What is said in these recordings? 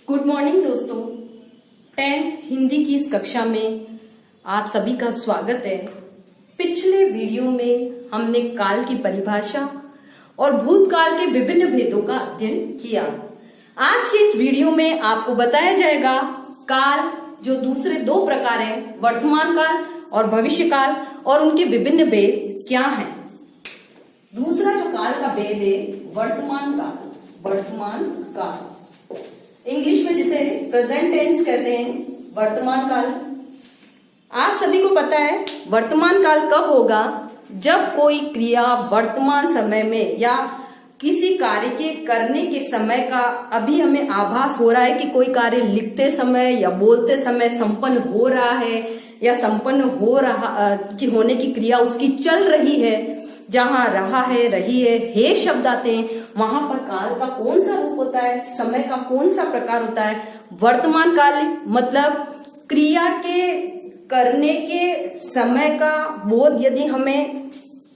Good morning दोस्तों। 10th Hindi की इस कक्षा में आप सभी का स्वागत है। पिछले वीडियो में हमने काल की परिभाषा और भूतकाल के विभिन्न भेदों का अध्ययन किया। आज के इस वीडियो में आपको बताया जाएगा काल जो दूसरे दो प्रकार हैं, वर्तमान काल और भविष्य काल, और उनके विभिन्न भेद क्या हैं। दूसरा जो काल का भेद है वर्तमान काल। वर्तमान काल इंग्लिश में जिसे प्रेजेंट टेंस कहते हैं, वर्तमान काल। आप सभी को पता है वर्तमान काल कब होगा? जब कोई क्रिया वर्तमान समय में या किसी कार्य के करने के समय का अभी हमें आभास हो रहा है कि कोई कार्य लिखते समय या बोलते समय संपन्न हो रहा है या संपन्न हो रहा कि होने की क्रिया उसकी चल रही है। जहां रहा है, रही है, हे शब्द आते हैं, वहां पर काल का कौन सा रूप होता है, समय का कौन सा प्रकार होता है? वर्तमान काल मतलब क्रिया के करने के समय का बोध यदि हमें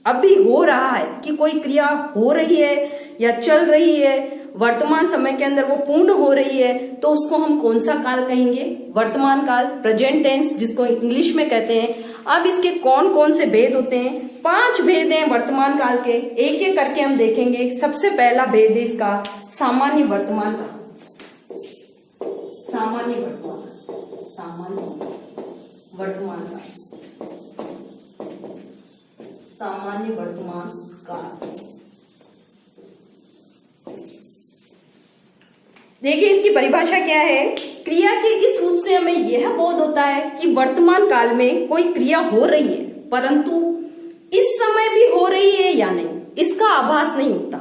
अभी हो रहा है कि कोई क्रिया हो रही है या चल रही है, वर्तमान समय के अंदर वो पूर्ण हो रही है, तो उसको हम कौन सा काल कहेंगे? वर्तमान काल, प्रेजेंट टेंस, जिसको इंग्लिश में कहते हैं। अब इसके कौन कौन से भेद होते हैं? 5 भेद हैं वर्तमान काल के, एक एक करके हम देखेंगे। सबसे पहला भेद है इसका सामान्य वर्तमान काल। सामान्य वर्तमान काल, सामान्य वर्तमान काल। देखिए इसकी परिभाषा क्या है। क्रिया के इस रूप से हमें यह बोध होता है कि वर्तमान काल में कोई क्रिया हो रही है, परंतु इस समय भी हो रही है या नहीं, इसका आभास नहीं होता।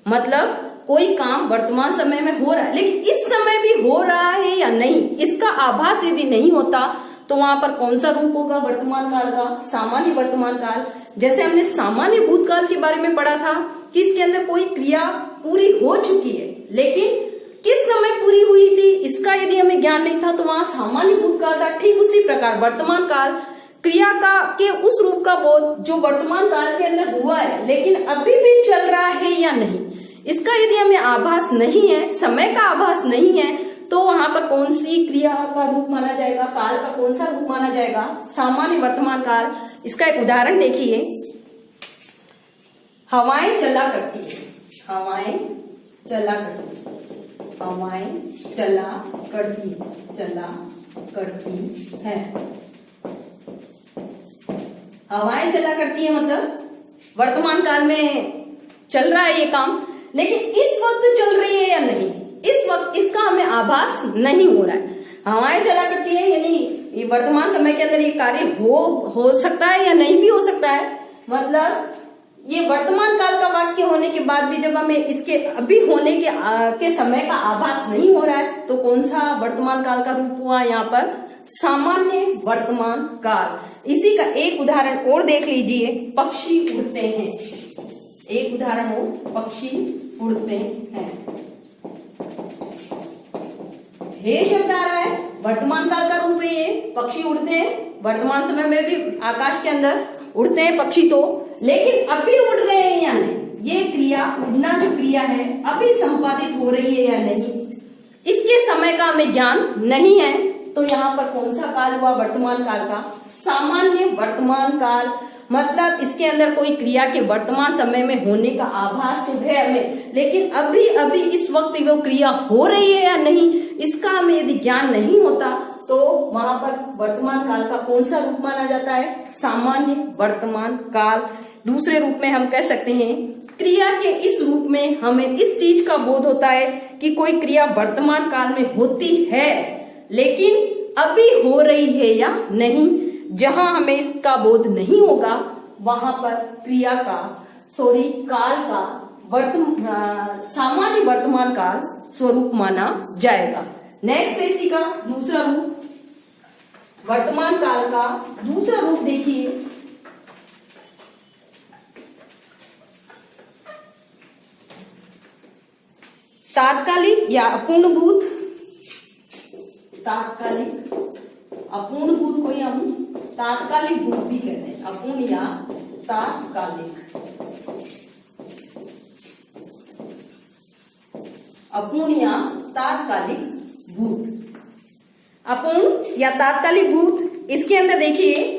मतलब कोई काम वर्तमान समय में हो रहा है, लेकिन इस समय भी हो रहा है या नहीं, इसका आभास यदि नहीं होता तो वहां पर कौन सा रूप होगा वर्तमान काल का? सामान्य वर्तमान काल। जैसे हमने सामान्य भूतकाल के बारे में पढ़ा था कि इसके अंदर कोई क्रिया पूरी हो चुकी है, लेकिन किस समय पूरी हुई थी इसका यदि हमें ज्ञान नहीं था तो वहां सामान्य भूतकाल था। ठीक उसी प्रकार वर्तमान काल क्रिया का के उस रूप का बोध जो वर्तमान काल के अंदर हुआ है, लेकिन अभी भी चल रहा है या नहीं, इसका यदि हमें आभास नहीं है, समय का आभास नहीं है, तो वहां पर कौन सी क्रिया का रूप माना जाएगा? काल का कौन सा रूप माना जाएगा? सामान्य वर्तमान काल। इसका एक उदाहरण देखिए। हवाएं चला करती है, हवाएं चला करती है, हवाएं चला करती है, चला करती है। हवाएं चला करती है मतलब वर्तमान काल में चल रहा है ये काम, लेकिन इस वक्त चल रही है या नहीं, इस वक्त इसका हमें आभास नहीं हो रहा है। हवाएं चला करती है यानी ये वर्तमान समय के अंदर ये कार्य हो सकता है या नहीं भी हो सकता है। मतलब ये वर्तमान काल का वाक्य होने के बाद भी जब हमें इसके अभी होने के समय का आभास नहीं हो रहा है, तो कौन सा वर्तमान काल का रूप हुआ यहाँ पर? सामान्य वर्तमान काल। इसी का एक उदाहरण और देख लीजिए। पक्षी उड़ते हैं, एक उदाहरण हो, पक्षी उड़ते हैं। हे शब्द आ रहा है, वर्तमान काल का रूप है ये। पक्षी उड़ते हैं, वर्तमान समय में भी आकाश के अंदर उड़ते हैं पक्षी तो, लेकिन अभी उड़ रहे हैं या नहीं, ये क्रिया उड़ना जो क्रिया है अभी संपादित हो रही है या नहीं, इसके समय का हमें ज्ञान नहीं है। तो यहाँ पर कौन सा काल हुआ वर्तमान काल का? सामान्य वर्तमान काल। मतलब इसके अंदर कोई क्रिया के वर्तमान समय में होने का आभास तो है हमें, लेकिन अभी अभी इस वक्त वो क्रिया हो रही है या नहीं, इसका हमें यदि ज्ञान नहीं होता तो वहां पर वर्तमान काल का कौन सा रूप माना जाता है? सामान्य वर्तमान काल। दूसरे रूप में हम कह सकते हैं क्रिया के इस रूप में हमें इस चीज का बोध होता है कि कोई क्रिया वर्तमान काल में होती है, लेकिन अभी हो रही है या नहीं। जहां हमें इसका बोध नहीं होगा वहां पर क्रिया का काल का सामान्य वर्तमान काल स्वरूप माना जाएगा। नेक्स्ट इसी का दूसरा रूप, वर्तमान काल का दूसरा रूप देखिए। तात्कालिक या अपूर्णभूत, तात्कालिक अपूर्णभूत को हम तात्कालिक भूत भी कहते हैं। अपूर्ण या तात्कालिक, अपूर्ण या तात्कालिक भूत। अपूर्ण या तात्कालिक भूत, इसके अंदर देखिए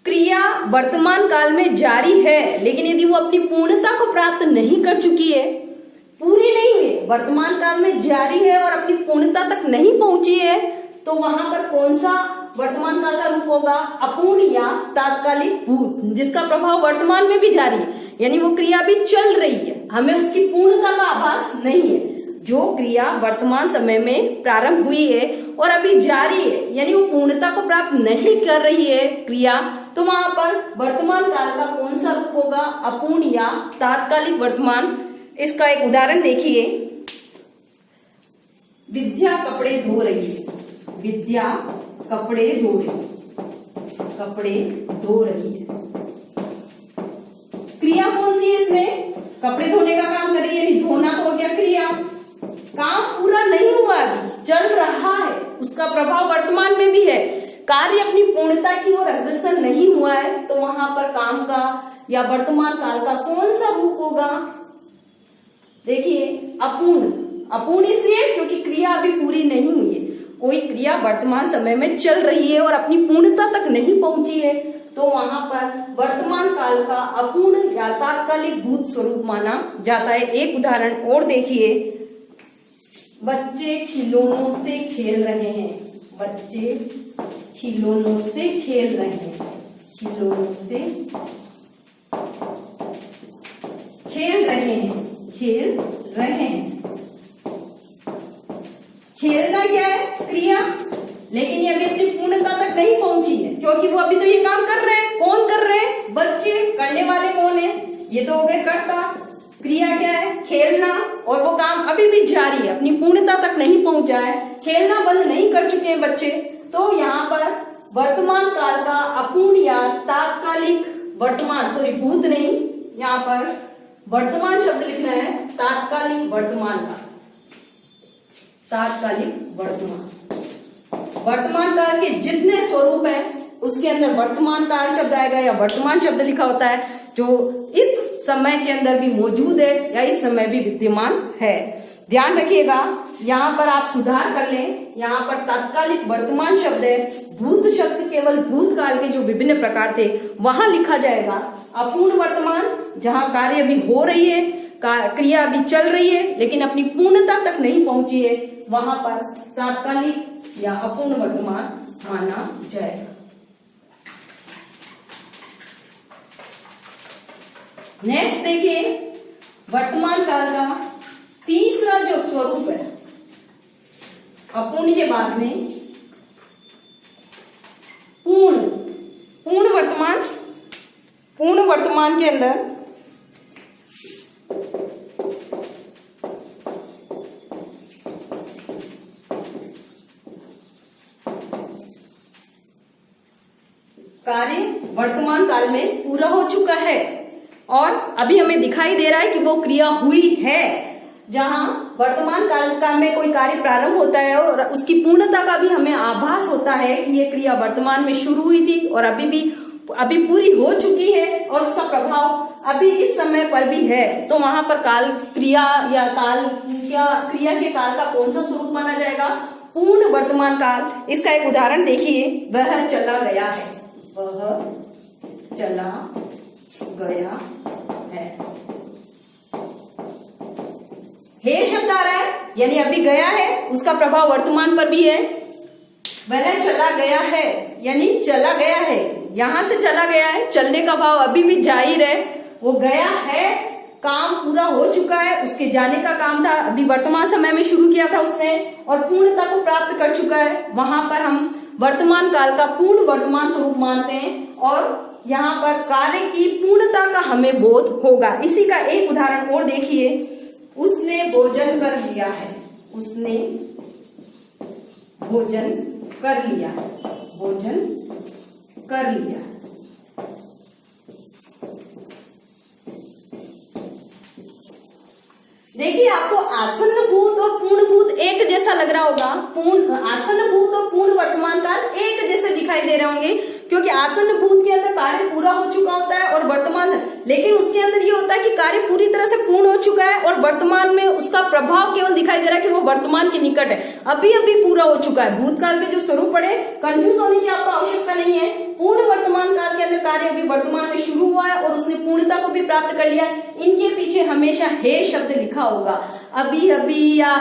क्रिया वर्तमान काल में जारी है, लेकिन यदि वो अपनी पूर्णता को प्राप्त नहीं कर चुकी है, पूरी नहीं हुई, वर्तमान काल में जारी है और अपनी पूर्णता तक नहीं पहुंची है, तो वहां पर कौन सा वर्तमान काल का रूप होगा? अपूर्ण या तात्कालिक भूत, जिसका प्रभाव वर्तमान में भी जारी है, यानी वो क्रिया भी चल रही है, हमें उसकी पूर्णता का आभास नहीं है। जो क्रिया वर्तमान समय में प्रारंभ हुई है और अभी जारी है, यानी वो पूर्णता को प्राप्त नहीं कर रही है क्रिया, तो वहां पर वर्तमान काल का कौन सा रूप होगा? अपूर्ण या तात्कालिक वर्तमान। इसका एक उदाहरण देखिए, विद्या कपड़े धो रही है, विद्या कपड़े धो रही, कपड़े धो रही है। क्रिया कौन सी है इसमें? कपड़े धोने का काम कर रही है, यानी धोना तो हो गया क्रिया, काम पूरा नहीं हुआ, अभी चल रहा है, उसका प्रभाव वर्तमान में भी है, कार्य अपनी पूर्णता की ओर अग्रसर नहीं हुआ है, तो वहां पर काम का या वर्तमान काल का कौन सा रूप होगा? देखिए अपूर्ण, अपूर्ण इसलिए क्योंकि क्रिया अभी पूरी नहीं हुई है, कोई क्रिया वर्तमान समय में चल रही है और अपनी पूर्णता तक नहीं पहुंची है, तो वहां पर वर्तमान काल का अपूर्ण या तात्कालिक भूत स्वरूप माना जाता है। एक उदाहरण और देखिए, बच्चे खिलौनों से खेल रहे हैं, बच्चे खिलौनों से खेल रहे हैं, खिलौनों से खेल रहे हैं, खेल रहे हैं। खेलना क्या है? क्रिया, लेकिन ये अभी अपनी पूर्णता तक नहीं पहुंची है, क्योंकि वो अभी तो ये काम कर रहे हैं। कौन कर रहे हैं? बच्चे। करने वाले कौन है? ये तो हो गए कर्ता। क्रिया क्या है? खेलना, और वो काम अभी भी जारी है, अपनी पूर्णता तक नहीं पहुंचा है, खेलना बंद नहीं कर चुके हैं बच्चे। तो यहाँ पर वर्तमान काल का अपूर्ण या तात्कालिक वर्तमान, सॉरी भूत नहीं, यहाँ पर वर्तमान शब्द लिखना है, तात्कालिक वर्तमान का, तात्कालिक वर्तमान। वर्तमान काल के जितने स्वरूप हैं उसके अंदर वर्तमान काल शब्द आएगा या वर्तमान शब्द लिखा होता है, जो इस समय के अंदर भी मौजूद है या इस समय भी विद्यमान है। ध्यान रखिएगा, यहाँ पर आप सुधार कर लें, यहाँ पर तात्कालिक वर्तमान शब्द है, भूत शब्द केवल भूतकाल के जो विभिन्न प्रकार थे वहां लिखा जाएगा। अपूर्ण वर्तमान, जहां कार्य अभी हो रही है, क्रिया अभी चल रही है लेकिन अपनी पूर्णता तक नहीं पहुंची है, वहां पर तात्कालिक या अपूर्ण वर्तमान माना जाएगा। नेक्स्ट देखिए, वर्तमान काल का तीसरा जो स्वरूप है अपूर्ण के बाद में पूर्ण, पूर्ण वर्तमान। पूर्ण वर्तमान के अंदर कार्य वर्तमान काल में पूरा हो चुका है और अभी हमें दिखाई दे रहा है कि वो क्रिया हुई है। जहां वर्तमान काल में कोई कार्य प्रारंभ होता है और उसकी पूर्णता का भी हमें आभास होता है कि ये क्रिया वर्तमान में शुरू हुई थी और अभी पूरी हो चुकी है और उसका प्रभाव अभी इस समय पर भी है, तो वहां पर काल क्रिया या क्रिया के काल का कौन सा स्वरूप माना जाएगा? पूर्ण वर्तमान काल। इसका एक उदाहरण देखिए, वह चला गया है, वह चला गया है। हे शब्द आ रहा है, यानी अभी गया है, उसका प्रभाव वर्तमान पर भी है। वह चला गया है, यानी चला गया है, यहां से चला गया है, चलने का भाव अभी भी जाहिर है। वो गया है, काम पूरा हो चुका है, उसके जाने का काम था, अभी वर्तमान समय में शुरू किया था उसने और पूर्णता को प्राप्त कर चुका है। वहां पर हम वर्तमान काल का पूर्ण वर्तमान स्वरूप मानते हैं और यहाँ पर कार्य की पूर्णता का हमें बोध होगा। इसी का एक उदाहरण और देखिए, उसने भोजन कर लिया है, उसने भोजन कर लिया, भोजन कर लिया। देखिए, आपको आसन्न भूत और पूर्ण भूत एक जैसा लग रहा होगा, आसन्न भूत और पूर्ण वर्तमान काल एक जैसे दिखाई दे रहे होंगे, क्योंकि आसन्न भूत के अंदर कार्य पूरा हो चुका होता है और वर्तमान, लेकिन उसके अंदर ये होता है कि कार्य पूरी तरह से पूर्ण हो चुका है और वर्तमान में उसका प्रभाव केवल दिखाई दे रहा है कि वो वर्तमान के निकट है, अभी अभी पूरा हो चुका है। भूतकाल के जो स्वरूप पड़े, कंफ्यूज होने की आपको आवश्यकता नहीं है। पूर्ण वर्तमान काल के अंदर कार्य अभी वर्तमान में शुरू हुआ है और उसने पूर्णता को भी प्राप्त कर लिया। इनके पीछे हमेशा हे शब्द लिखा होगा, अभी अभी या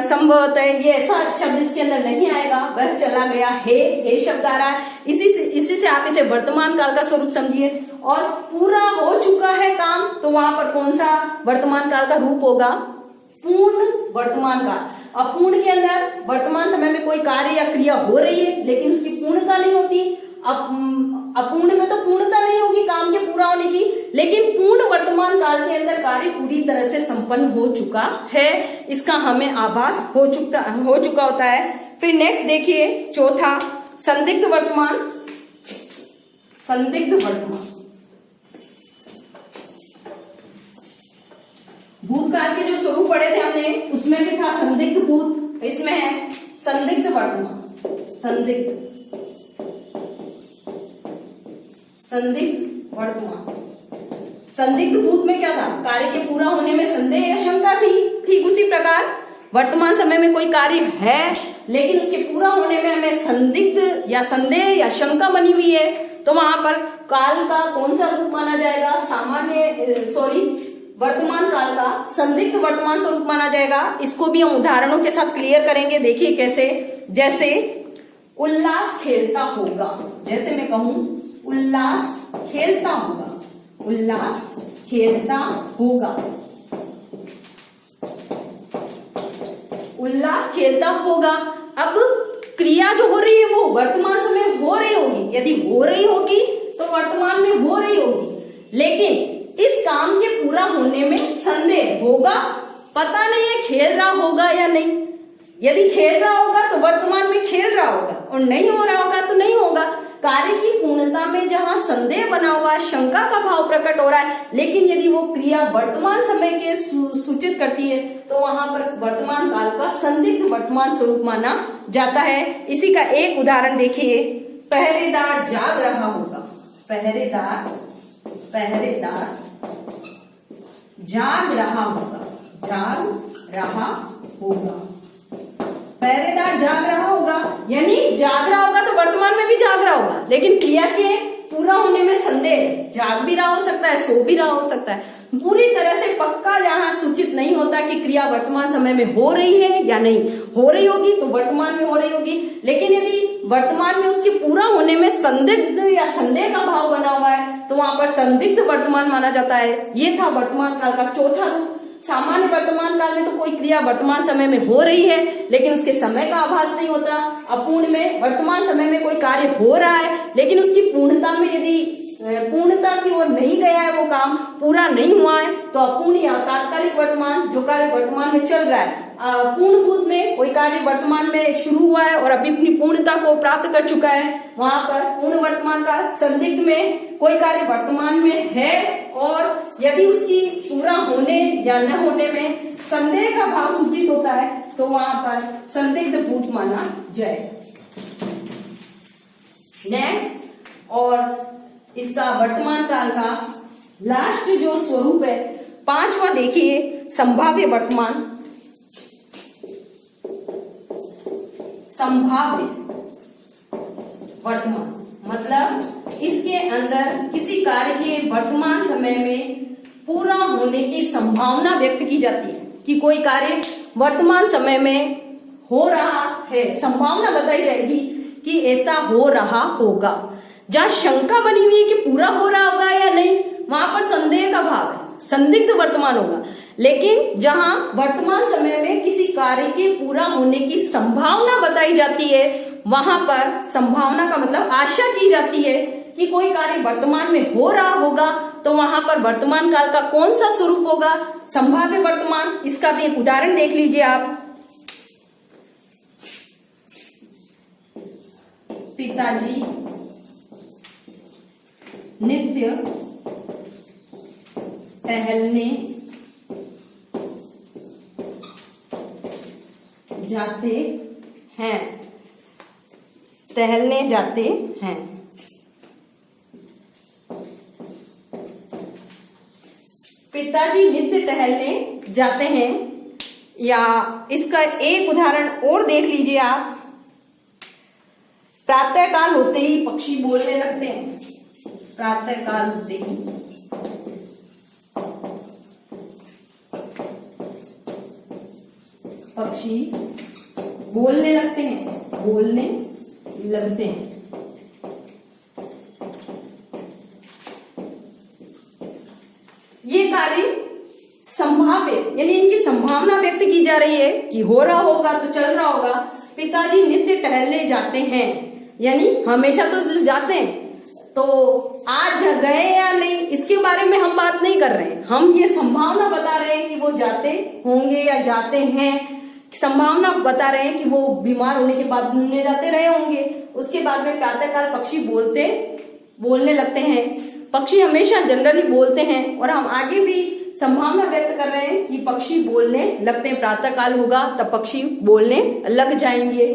संभवतः, ये ऐसा शब्द इसके अंदर नहीं आएगा, वह चला गया, हे शब्द आ रहा है। इसी से आप इसे वर्तमान काल का स्वरूप समझिए। और पूरा हो चुका है काम, तो वहां पर कौन सा वर्तमान काल का रूप होगा? पूर्ण वर्तमान काल। अब पूर्ण के अंदर वर्तमान समय में कोई कार्य या क्रिया हो रही है लेकिन उसकी पूर्णता नहीं होती। अब अपूर्ण में तो पूर्णता नहीं होगी काम के पूरा होने की, लेकिन पूर्ण वर्तमान काल के अंदर कार्य पूरी तरह से संपन्न हो चुका है, इसका हमें आभास हो चुका होता है। फिर नेक्स्ट देखिए चौथा, संदिग्ध वर्तमान। संदिग्ध वर्तमान भूतकाल के जो स्वरूप पढ़े थे हमने, उसमें भी था संदिग्ध भूत, इसमें है संदिग्ध वर्तमान। संदिग्ध वर्तमान। संदिग्ध भूत में क्या था? कार्य के पूरा होने में संदेह या शंका थी। ठीक उसी प्रकार वर्तमान समय में कोई कार्य है लेकिन उसके पूरा होने में हमें संदिग्ध या संदेह या शंका बनी हुई है, तो वहां पर काल का कौन सा रूप माना जाएगा? वर्तमान काल का संदिग्ध वर्तमान स्वरूप माना जाएगा। इसको भी हम उदाहरणों के साथ क्लियर करेंगे। देखिए कैसे, जैसे उल्लास खेलता होगा, जैसे मैं कहूं उल्लास खेलता होगा, उल्लास खेलता होगा, उल्लास खेलता होगा। अब क्रिया जो हो रही है वो वर्तमान समय में हो रही होगी, यदि हो रही होगी तो वर्तमान में हो रही होगी, लेकिन इस काम के पूरा होने में संदेह होगा, पता नहीं है खेल रहा होगा या नहीं। यदि खेल रहा होगा तो वर्तमान में खेल रहा होगा और नहीं हो रहा होगा तो नहीं होगा। कार्य की पूर्णता में जहां संदेह बना हुआ है, शंका का भाव प्रकट हो रहा है, लेकिन यदि वो क्रिया वर्तमान समय के सूचित करती है तो वहां पर वर्तमान काल का संदिग्ध वर्तमान स्वरूप माना जाता है। इसी का एक उदाहरण देखिए, पहरेदार जाग रहा होगा, पहरेदार जाग रहा होगा, जाग रहा होगा, पहरेदार जाग रहा होगा, यानी जाग रहा होगा तो वर्तमान में भी जाग रहा होगा, लेकिन क्रिया के पूरा होने में संदेह, जाग भी रहा हो सकता है, सो भी रहा हो सकता है। पूरी तरह से पक्का जहां सूचित नहीं होता कि क्रिया वर्तमान समय में हो रही है या नहीं। हो रही होगी तो वर्तमान में हो रही होगी, लेकिन यदि वर्तमान में उसके पूरा होने में संदिग्ध या संदेह का भाव बना हुआ है तो वहां पर संदिग्ध वर्तमान माना जाता है। ये था वर्तमान काल का चौथा रूप। सामान्य वर्तमान काल में तो कोई क्रिया वर्तमान समय में हो रही है लेकिन उसके समय का आभास नहीं होता। अपूर्ण में वर्तमान समय में कोई कार्य हो रहा है लेकिन उसकी पूर्णता में यदि पूर्णता की ओर नहीं गया है, वो काम पूरा नहीं हुआ है, तो अपूर्ण या तात्कालिक वर्तमान, जो कार्य वर्तमान में चल रहा है। पूर्ण भूत में कोई कार्य वर्तमान में शुरू हुआ है और अभी अपनी पूर्णता को प्राप्त कर चुका है, वहां पर पूर्ण वर्तमान काल। संदिग्ध में कोई कार्य वर्तमान में है और यदि उसकी पूरा होने या न होने में संदेह का भाव सूचित होता है तो वहां पर संदिग्ध भूत माना जाए। नेक्स्ट, और इसका वर्तमान काल का लास्ट जो स्वरूप है, पांचवा देखिए, संभाव्य वर्तमान। संभाव्य वर्तमान मतलब इसके अंदर किसी कार्य के वर्तमान समय में पूरा होने की संभावना व्यक्त की जाती है कि कोई कार्य वर्तमान समय में हो रहा है, संभावना बताई जाएगी कि ऐसा हो रहा होगा। जहां शंका बनी हुई है कि पूरा हो रहा होगा या नहीं, वहां पर संदेह का भाव है, संदिग्ध वर्तमान होगा। लेकिन जहां वर्तमान समय में किसी कार्य के पूरा होने की संभावना बताई जाती है, वहां पर संभावना का मतलब आशा की जाती है कि कोई कार्य वर्तमान में हो रहा होगा, तो वहां पर वर्तमान काल का कौन सा स्वरूप होगा? संभाव्य वर्तमान। इसका भी एक उदाहरण देख लीजिए आप। पिताजी नित्य टहलने जाते हैं, टहलने जाते हैं। पिताजी नित्य टहलने जाते हैं, या इसका एक उदाहरण और देख लीजिए आप। प्रातःकाल होते ही पक्षी बोलने लगते हैं। प्रातःकाल होते ही पक्षी बोलने लगते हैं, बोलने लगते हैं। ये कार्य संभाव्य, यानी इनकी संभावना व्यक्त की जा रही है कि हो रहा होगा तो चल रहा होगा। पिताजी नित्य टहलने जाते हैं, यानी हमेशा तो जाते हैं, तो आज गए या नहीं इसके बारे में हम बात नहीं कर रहे हैं। हम ये संभावना बता रहे हैं कि वो जाते होंगे या जाते हैं। संभावना बता रहे हैं कि वो बीमार होने के बाद घूमने जाते रहे होंगे। उसके बाद में प्रातःकाल पक्षी बोलने लगते हैं। पक्षी हमेशा जनरली बोलते हैं, और हम आगे भी संभावना व्यक्त कर रहे हैं कि पक्षी बोलने लगते हैं। प्रातःकाल होगा तब पक्षी बोलने लग जाएंगे।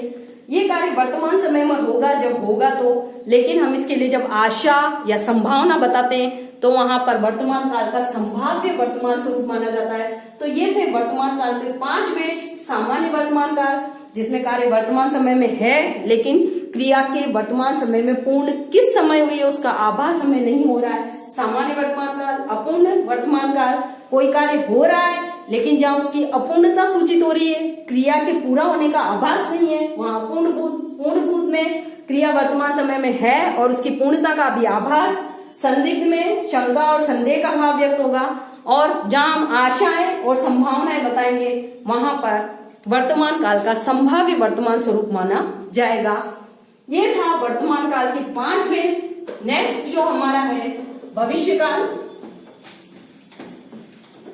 ये कार्य वर्तमान समय में होगा जब होगा तो, लेकिन हम इसके लिए जब आशा या संभावना बताते हैं तो वहां पर वर्तमान काल का संभाव्य वर्तमान स्वरूप माना जाता है। तो ये थे वर्तमान काल के 5 भेद। सामान्य वर्तमान काल, जिसमें कार्य वर्तमान समय में है लेकिन क्रिया के वर्तमान समय में पूर्ण किस समय हुई है उसका आभास हमें नहीं हो रहा है। सामान्य वर्तमान काल, अपूर्ण वर्तमान काल, कोई कार्य हो रहा है लेकिन जहाँ उसकी अपूर्णता सूचित हो रही है, क्रिया के पूरा होने का आभास नहीं है, वहां पूर्णभूत में क्रिया वर्तमान समय में है और उसकी पूर्णता का भी आभास, संदिग्ध में शंका और संदेह का भाव व्यक्त होगा, और जहां हम आशाएं और संभावनाएं बताएंगे वहां पर वर्तमान काल का संभाव्य वर्तमान स्वरूप माना जाएगा। ये था वर्तमान काल के 5 भेद। नेक्स्ट जो हमारा है भविष्य काल।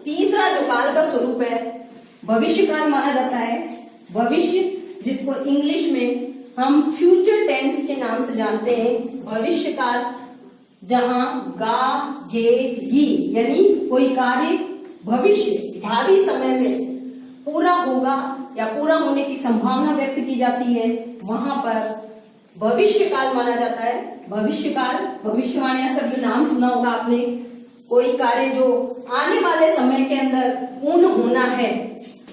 तीसरा जो काल का स्वरूप है भविष्य काल माना जाता है। भविष्य, जिसको इंग्लिश में हम फ्यूचर टेंस के नाम से जानते हैं। भविष्य काल जहां गा गे गी, यानी कोई कार्य भविष्य भावी समय में पूरा होगा या पूरा होने की संभावना व्यक्त की जाती है, वहां पर भविष्य काल माना जाता है। भविष्य काल, भविष्यवाणी शब्द नाम सुना होगा आपने। कोई कार्य जो आने वाले समय के अंदर पूर्ण होना है,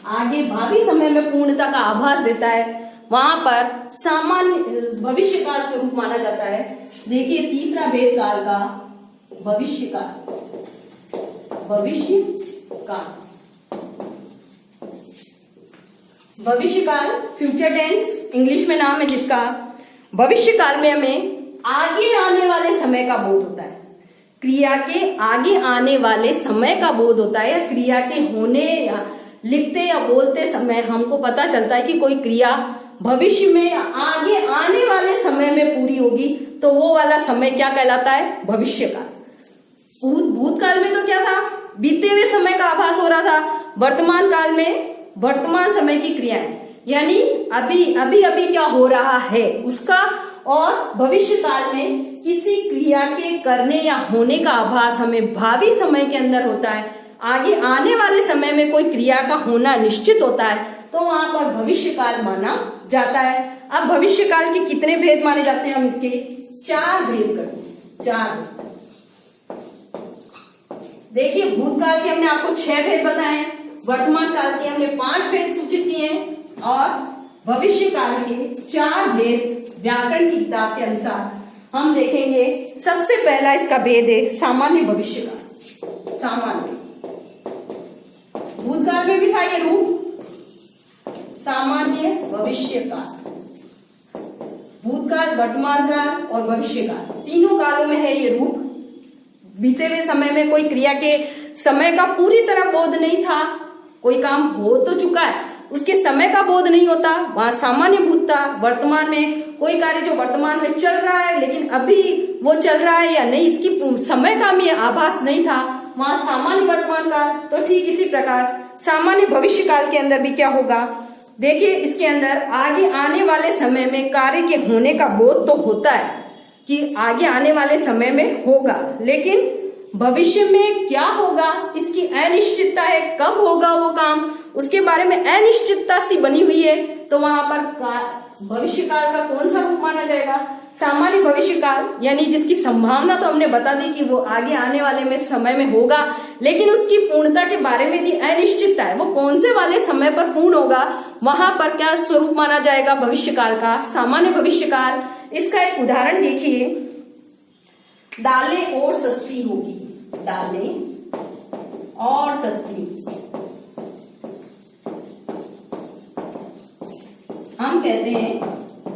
आगे भावी समय में पूर्णता का आभास देता है, वहां पर सामान्य भविष्य काल स्वरूप माना जाता है। देखिए तीसरा भेद काल का भविष्य काल। भविष्य काल, भविष्य काल फ्यूचर टेंस इंग्लिश में नाम है जिसका। भविष्य काल में हमें आगे आने वाले समय का बोध होता है। क्रिया के आगे आने वाले समय का बोध होता है, या क्रिया के होने या लिखते या बोलते समय हमको पता चलता है कि कोई क्रिया भविष्य में आगे आने वाले समय में पूरी होगी, तो वो वाला समय क्या कहलाता है? भविष्य काल। भूतकाल में तो क्या था? बीते हुए समय का आभास हो रहा था। वर्तमान काल में वर्तमान समय की क्रियाएं, यानी अभी अभी क्या हो रहा है उसका, और भविष्य काल में किसी क्रिया के करने या होने का आभास हमें भावी समय के अंदर होता है। आगे आने वाले समय में कोई क्रिया का होना निश्चित होता है, तो वहां पर भविष्य काल माना जाता है। अब भविष्य काल के कितने भेद माने जाते हैं? हम इसके 4 भेद करते हैं। 4 देखिए, भूतकाल के हमने आपको 6 भेद बताए हैं, वर्तमान काल के हमने 5 भेद सूचित किए हैं, और भविष्य काल के 4 भेद व्याकरण की किताब के अनुसार हम देखेंगे। सबसे पहला इसका भेद है सामान्य भविष्य काल। सामान्य भूतकाल में भी था ये रूप, सामान्य भविष्य काल। भूतकाल, वर्तमान काल और भविष्य काल, तीनों कालों में है ये रूप। बीते हुए समय में कोई क्रिया के समय का पूरी तरह बोध नहीं था, कोई काम हो तो चुका है, उसके समय का बोध नहीं होता, वहां सामान्य भूत था। वर्तमान में कोई कार्य जो वर्तमान में चल रहा है लेकिन अभी वो चल रहा है या नहीं, इसकी समय का भी आभास नहीं था, वहां सामान्य वर्तमान काल। तो ठीक इसी प्रकार सामान्य भविष्य काल के अंदर भी क्या होगा? देखिए, इसके अंदर आगे आने वाले समय में कार्य के होने का बोध तो होता है कि आगे आने वाले समय में होगा, लेकिन भविष्य में क्या होगा इसकी अनिश्चितता है। कब होगा वो काम, उसके बारे में अनिश्चितता सी बनी हुई है। तो वहां पर भविष्य काल का कौन सा रूप माना जाएगा? सामान्य भविष्य काल यानी जिसकी संभावना तो हमने बता दी कि वो आगे आने वाले में समय में होगा, लेकिन उसकी पूर्णता के बारे में यदि अनिश्चितता है, वो कौन से वाले समय पर पूर्ण होगा, वहां पर क्या स्वरूप माना जाएगा भविष्य काल का, सामान्य भविष्य काल। इसका एक उदाहरण देखिए, दालें और सस्ती होगी, दालें और सस्ती। हम कहते हैं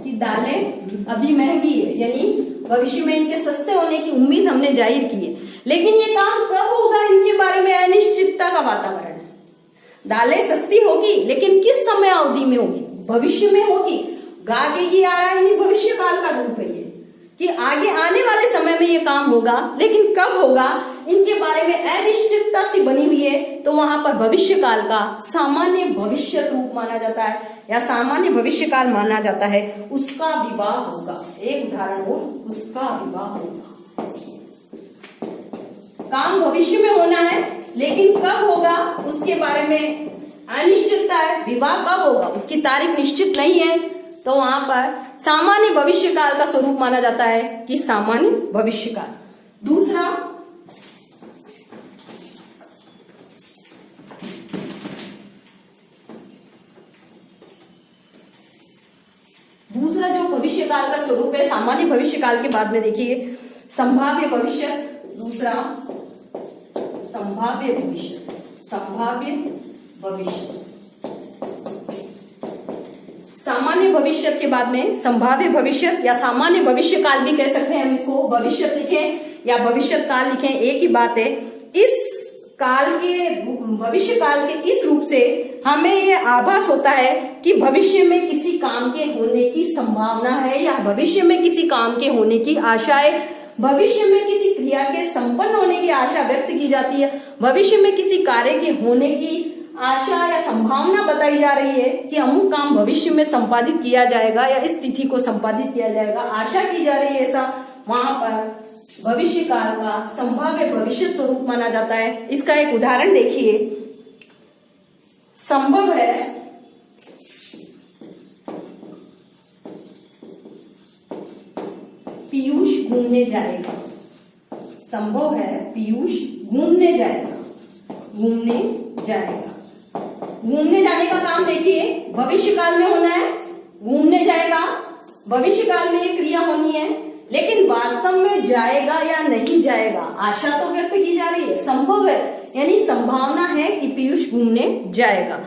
कि दालें अभी महंगी है, यानी भविष्य में इनके सस्ते होने की उम्मीद हमने जाहिर की है, लेकिन ये काम कब होगा इनके बारे में अनिश्चितता का वातावरण है। दालें सस्ती होगी, लेकिन किस समय अवधि में होगी, भविष्य में होगी। आगे की आ रहा है, भविष्य काल का रूप है ये, कि आगे आने वाले समय में ये काम होगा, लेकिन कब होगा इनके बारे में अनिश्चितता सी बनी हुई है, तो वहां पर भविष्य काल का सामान्य भविष्य रूप माना जाता है या सामान्य भविष्य काल माना जाता है। उसका विवाह होगा, एक उदाहरण हो, उसका विवाह होगा। काम भविष्य में होना है, लेकिन कब होगा उसके बारे में अनिश्चितता है। विवाह कब होगा उसकी तारीख निश्चित नहीं है, तो वहां पर सामान्य भविष्य काल का स्वरूप माना जाता है कि सामान्य भविष्य काल। दूसरा जो भविष्य काल का स्वरूप है सामान्य भविष्य काल के बाद में देखिए संभाव्य भविष्य। दूसरा संभाव्य भविष्य, संभाव्य भविष्य। सामान्य भविष्य के बाद में संभाव्य भविष्य या सामान्य भविष्य काल भी कह सकते हैं हम इसको, भविष्य लिखें या भविष्य काल लिखें, एक ही बात है। इस काल के भविष्य काल के इस रूप से हमें ये आभास होता है कि भविष्य में किसी काम के होने की संभावना है या भविष्य में किसी काम के होने की आशा है, भविष्य में किसी क्रिया के संपन्न होने की आशा व्यक्त की जाती है, भविष्य में किसी कार्य के होने की आशा या संभावना बताई जा रही है कि अमुक काम भविष्य में संपादित किया जाएगा या इस तिथि को संपादित किया जाएगा, आशा की जा रही है ऐसा। वहां पर भविष्य काल का संभाव्य भविष्य स्वरूप माना जाता है। इसका एक उदाहरण देखिए, संभव है पीयूष घूमने जाएगा, संभव है पीयूष घूमने जाएगा, घूमने जाएगा। घूमने जाने का काम देखिए भविष्य काल में होना है, घूमने जाएगा भविष्य काल में ये क्रिया होनी है, लेकिन वास्तव में जाएगा या नहीं जाएगा आशा तो व्यक्त की जा रही है, संभव है यानी संभावना है कि पीयूष घूमने जाएगा।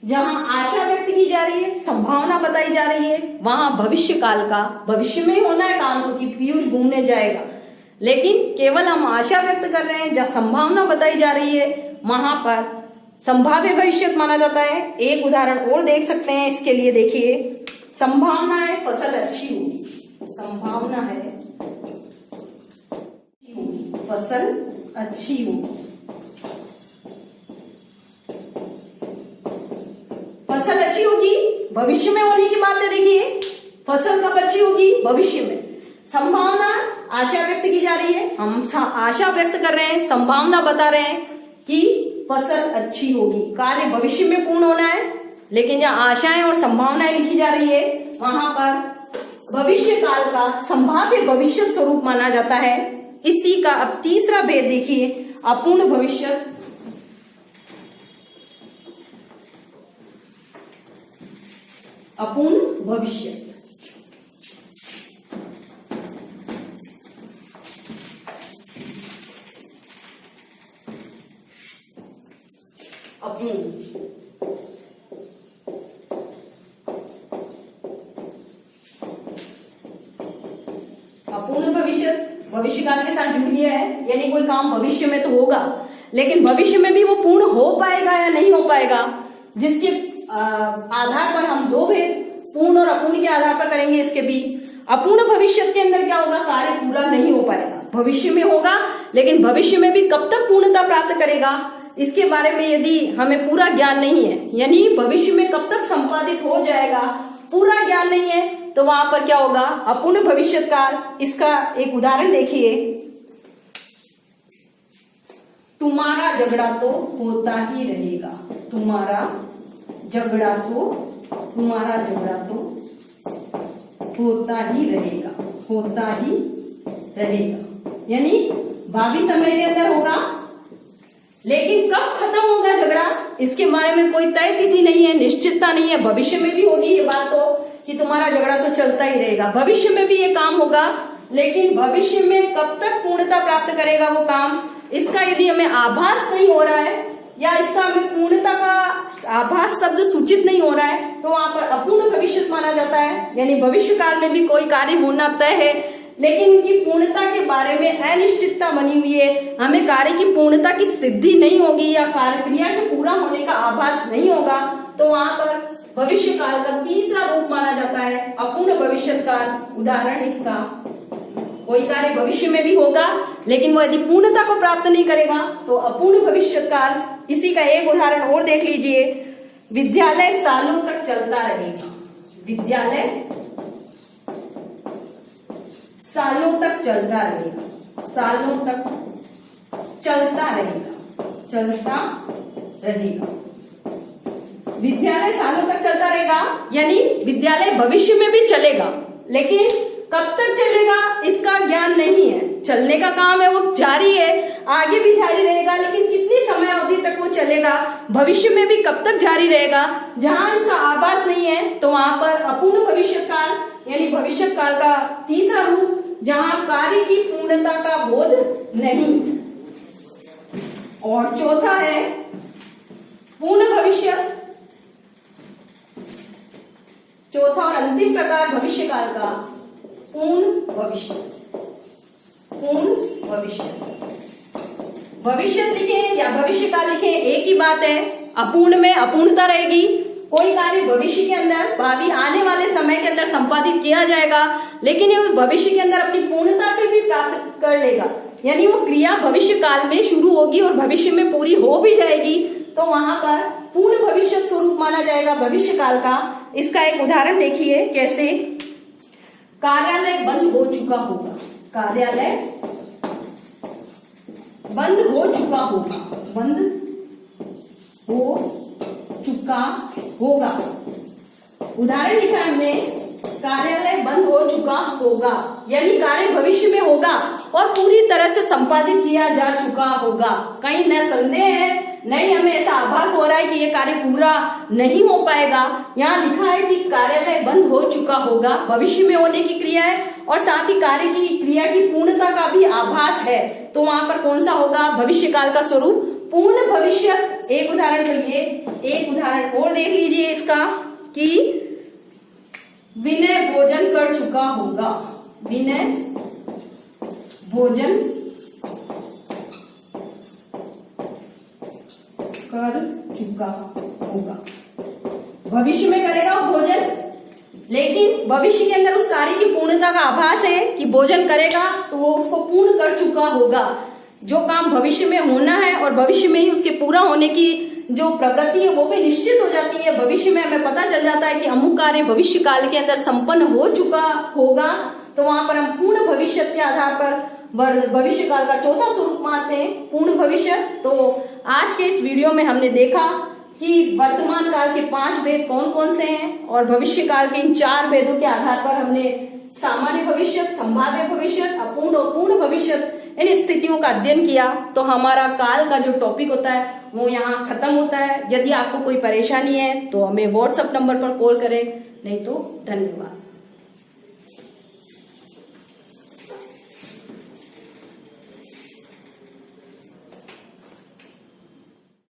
जहां आशा व्यक्त की जा रही है, संभावना बताई जा रही है, वहां भविष्य काल का भविष्य में ही होना है काम कि पीयूष घूमने जाएगा, लेकिन केवल हम आशा व्यक्त कर रहे हैं, जहां संभावना बताई जा रही है वहां पर संभाव्य भविष्य माना जाता है। एक उदाहरण और देख सकते हैं इसके लिए, देखिए संभावना है फसल अच्छी होगी, संभावना है फसल अच्छी होगी, फसल अच्छी होगी भविष्य में होने की बात है। देखिए फसल कब अच्छी होगी, भविष्य में। संभावना आशा व्यक्त की जा रही है, हम आशा व्यक्त कर रहे हैं, संभावना बता रहे हैं कि फसल अच्छी होगी, कार्य भविष्य में पूर्ण होना है, लेकिन जहां आशाएं और संभावनाएं लिखी जा रही है वहां पर भविष्य काल का संभाव्य भविष्य स्वरूप माना जाता है। इसी का अब तीसरा भेद देखिए, अपूर्ण भविष्य। अपूर्ण भविष्य, अपूर्ण भविष्य भविष्य काल के साथ जुड़ गया है, यानी कोई काम भविष्य में तो होगा, लेकिन भविष्य में भी वो पूर्ण हो पाएगा या नहीं हो पाएगा, जिसके आधार पर हम दो भेद पूर्ण और अपूर्ण के आधार पर करेंगे इसके भी। अपूर्ण भविष्य के अंदर क्या होगा, कार्य पूरा नहीं हो पाएगा, भविष्य में होगा, लेकिन भविष्य में भी कब तक पूर्णता प्राप्त करेगा इसके बारे में यदि हमें पूरा ज्ञान नहीं है, यानी भविष्य में कब तक संपादित हो जाएगा पूरा ज्ञान नहीं है, तो वहां पर क्या होगा, अपूर्ण भविष्य काल। इसका एक उदाहरण देखिए, तुम्हारा झगड़ा तो होता ही रहेगा, तुम्हारा झगड़ा तो होता ही रहेगा। होता ही रहेगा, यानी भावी समय के अंदर होगा, लेकिन कब खत्म होगा झगड़ा इसके बारे में कोई तय तिथि नहीं है, निश्चितता नहीं है। भविष्य में भी होगी ये बात तो कि तुम्हारा झगड़ा तो चलता ही रहेगा, भविष्य में भी ये काम होगा, लेकिन भविष्य में कब तक पूर्णता प्राप्त करेगा वो काम, इसका यदि हमें आभास नहीं हो रहा है या इसका हमें पूर्णता का आभास शब्द सूचित नहीं हो रहा है तो वहां पर अपूर्ण भविष्य माना जाता है। यानी भविष्य काल में भी कोई कार्य होना तय है, लेकिन उनकी पूर्णता के बारे में अनिश्चितता बनी हुई है, हमें कार्य की पूर्णता की सिद्धि नहीं होगी या कार्य क्रिया के पूरा होने का आभास नहीं होगा, तो वहां पर भविष्य काल का तीसरा रूप माना जाता है अपूर्ण भविष्य काल। उदाहरण इसका, कोई कार्य भविष्य में भी होगा लेकिन वो यदि पूर्णता को प्राप्त नहीं करेगा तो अपूर्ण भविष्य काल। इसी का एक उदाहरण और देख लीजिए, विद्यालय सालों तक चलता रहेगा, विद्यालय सालों तक चलता रहेगा, सालों तक चलता रहेगा, चलता रहेगा, विद्यालय सालों तक चलता रहेगा, यानी विद्यालय भविष्य में भी चलेगा, लेकिन कब तक चलेगा इसका ज्ञान नहीं है। चलने का काम है, वो जारी है, आगे भी जारी रहेगा, लेकिन कितनी समय अवधि तक वो चलेगा, भविष्य में भी कब तक जारी रहेगा, जहां इसका आभास नहीं है तो वहां पर अपूर्ण भविष्य काल, यानी भविष्य काल का तीसरा रूप, जहां कार्य की पूर्णता का बोध नहीं। और चौथा है पूर्ण भविष्य, चौथा और अंतिम प्रकार भविष्य काल का पूर्ण भविष्य। पूर्ण भविष्य, भविष्य लिखे या भविष्य काल लिखे एक ही बात है, अपूर्ण में अपूर्णता रहेगी, कोई कार्य भविष्य के अंदर भावी आने वाले समय के अंदर संपादित किया जाएगा, लेकिन ये भविष्य के अंदर अपनी पूर्णता को भी प्राप्त कर लेगा, यानी वो क्रिया भविष्य काल में शुरू होगी और भविष्य में पूरी हो भी जाएगी, तो वहां पर पूर्ण भविष्य स्वरूप माना जाएगा भविष्य काल का। इसका एक उदाहरण देखिए कैसे, कार्यालय बंद हो चुका होगा, कार्यालय बंद हो चुका होगा, बंद हो चुका होगा। उदाहरण लिखा है हमने, कार्यालय बंद हो चुका होगा, यानी कार्य भविष्य में होगा और पूरी तरह से संपादित किया जा चुका होगा, कहीं न संदेह है, नहीं हमें ऐसा आभास हो रहा है कि ये कार्य पूरा नहीं हो पाएगा। यहाँ लिखा है कि कार्यालय बंद हो चुका होगा, भविष्य में होने की क्रिया है और साथ ही कार्य की क्रिया की पूर्णता का भी आभास है, तो वहां पर कौन सा होगा, भविष्य काल का स्वरूप पूर्ण भविष्य। एक उदाहरण चलिए, एक उदाहरण और देख लीजिए इसका कि विनय भोजन कर चुका होगा, विनय भोजन कर चुका होगा, भविष्य में करेगा भोजन, लेकिन भविष्य के अंदर उस कार्य की पूर्णता का आभास है कि भोजन करेगा तो वो उसको पूर्ण कर चुका होगा। जो काम भविष्य में होना है और भविष्य में ही उसके पूरा होने की जो प्रकृति है वो भी निश्चित हो जाती है, भविष्य में हमें पता चल जाता है कि अमुक कार्य भविष्य काल के अंदर संपन्न हो चुका होगा, तो वहां पर हम पूर्ण भविष्य के आधार पर भविष्य काल का चौथा स्वरूप मानते हैं पूर्ण भविष्य। तो आज के इस वीडियो में हमने देखा कि वर्तमान काल के 5 भेद कौन कौन से हैं और भविष्य काल के इन 4 भेदों के आधार पर हमने सामान्य भविष्य, संभाव्य भविष्य, अपूर्ण और पूर्ण भविष्य इन स्थितियों का अध्ययन किया। तो हमारा काल का जो टॉपिक होता है वो यहाँ खत्म होता है। यदि आपको कोई परेशानी है तो हमें व्हाट्सएप नंबर पर कॉल करें, नहीं तो धन्यवाद।